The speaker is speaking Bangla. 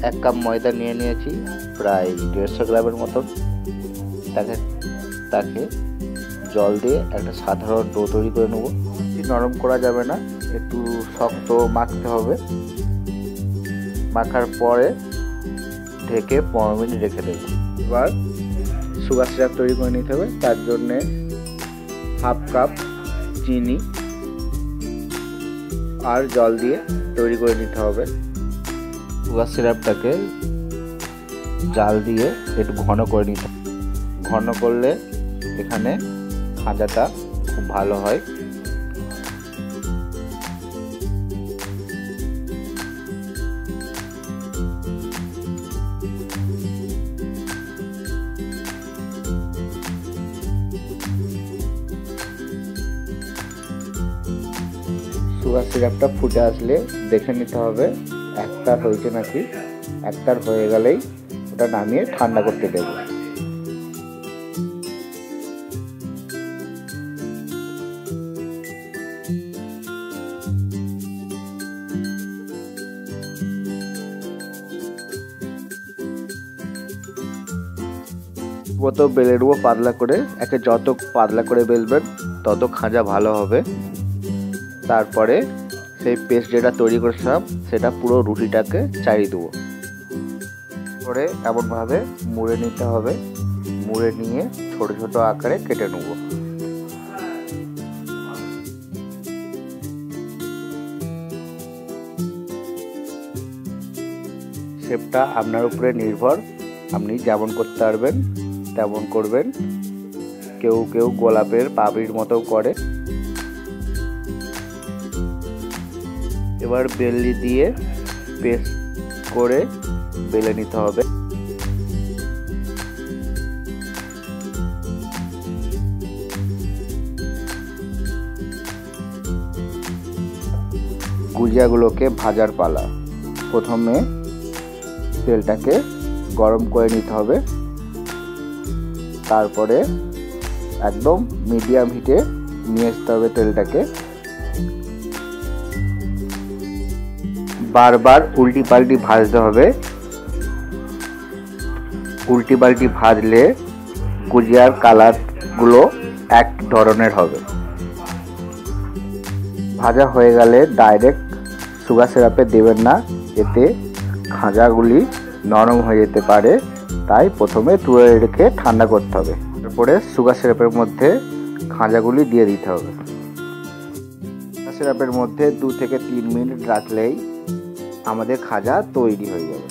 এক কাপ ময়দা নিয়ে নিয়েছি, প্রায় 150 গ্রামের মতন। তাকে জল দিয়ে একটা সাধারণ ডো তৈরি করে নেব। নরম করা যাবে না, একটু শক্ত মাখতে হবে। মাখার পরে ঢেকে 15 মিনিট রেখে দেব। এবার সুগার সিরাপ তৈরি করে নিতে হবে। তার জন্যে হাফ কাপ চিনি আর জল দিয়ে তৈরি করে নিতে হবে। সুগার সিরাপটাকে জাল দিয়ে একটু ঘন করে নিতে হবে। ঘন করলে এখানে খাজাটা খুব ভালো হয়। সুগার সিরাপটা ফুটে আসলে দেখে নিতে হবে একটার হয়েছে নাকি। একটার হয়ে গেলেই ওটা নামিয়ে ঠান্ডা করতে দেব। মতো বেলে নেবো পাতলা করে। যত পাতলা করে বেলবেন তত খাজা ভালো হবে। তারপরে সেই পেস্ট যেটা তৈরি করেছিলাম সেটা পুরো রুটিটাকে চাড়িয়ে দেবো। করে এমনভাবে মুড়ে নিতে হবে। মুড়ে নিয়ে ছোট ছোট আকারে কেটে নেব। শেপটা আপনার উপরে নির্ভর, আপনি যেমন করতে পারবেন তেমন করবেন। কেউ কেউ গোলাপের পাপড়ির মতো করে। এবার বেলনি দিয়ে পেস্ট করে বেলে নিতে হবে। গুজিয়াগুলোকে ভাজার পালা। প্রথমে তেলটাকে গরম করে নিতে হবে। তারপরে একদম মিডিয়াম হিটে নিয়ে আসতে হবে তেলটাকে। বারবার উল্টি পাল্টি ভাজতে হবে। উল্টি পাল্টি ভাজলে গুজিয়ার কালারগুলো এক ধরনের হবে। ভাজা হয়ে গেলে ডাইরেক্ট সুগার সিরাপে দেবেন না, এতে খাজাগুলি নরম হয়ে যেতে পারে। তাই প্রথমে তুলে রেখে ঠান্ডা করতে হবে। তারপরে সুগার সিরাপের মধ্যে খাজাগুলি দিয়ে দিতে হবে। সুগার সিরাপের মধ্যে 2 থেকে 3 মিনিট রাখলেই আমাদের খাজা তৈরি হয়ে যাবে।